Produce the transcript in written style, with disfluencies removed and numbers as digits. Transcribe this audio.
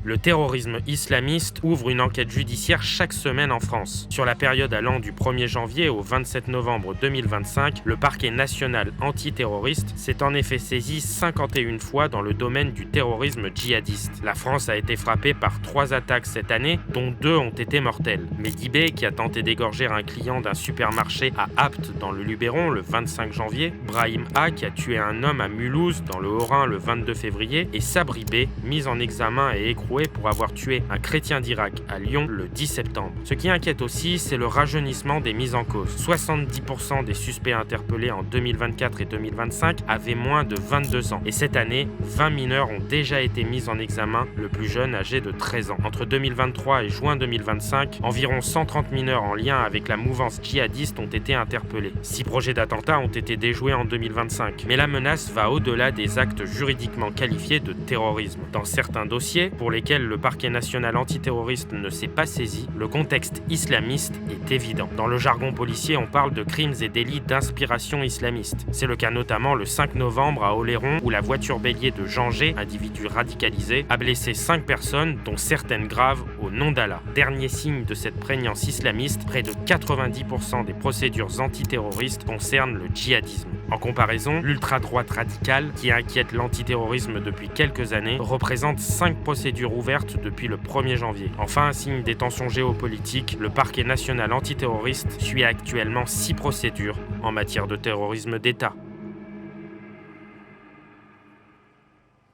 Le terrorisme islamiste ouvre une enquête judiciaire chaque semaine en France. Sur la période allant du 1er janvier au 27 novembre 2025, le parquet national antiterroriste s'est en effet saisi 51 fois dans le domaine du terrorisme djihadiste. La France a été frappée par 3 attaques cette année, dont 2 ont été mortelles. Mehdi B, qui a tenté d'égorger un client d'un supermarché à Apt dans le Luberon le 25 janvier, Brahim A, qui a tué un homme à Mulhouse dans le Haut-Rhin le 22 février, et Sabri B, mis en examen et écroué pour avoir tué un chrétien d'Irak à Lyon le 10 septembre. Ce qui inquiète aussi, c'est le rajeunissement des mises en cause. 70% des suspects interpellés en 2024 et 2025 avaient moins de 22 ans. Et cette année, 20 mineurs ont déjà été mis en examen, le plus jeune âgé de 13 ans. Entre 2023 et juin 2025, environ 130 mineurs en lien avec la mouvance djihadiste ont été interpellés. 6 projets d'attentats ont été déjoués en 2025. Mais la menace va au-delà des actes juridiquement qualifiés de terrorisme. Dans certains dossiers, pour lesquels le parquet national antiterroriste ne s'est pas saisi, le contexte islamiste est évident. Dans le jargon policier, on parle de crimes et délits d'inspiration islamiste. C'est le cas notamment le 5 novembre à Oléron, où la voiture bélier de Jean G, individu radicalisé, a blessé 5 personnes, dont certaines graves, au nom d'Allah. Dernier signe de cette prégnance islamiste, près de 90% des procédures antiterroristes concernent le djihadisme. En comparaison, l'ultra-droite radicale, qui inquiète l'antiterrorisme depuis quelques années, représente 5 procédures ouvertes depuis le 1er janvier. Enfin, signe des tensions géopolitiques, le parquet national antiterroriste suit actuellement 6 procédures en matière de terrorisme d'État.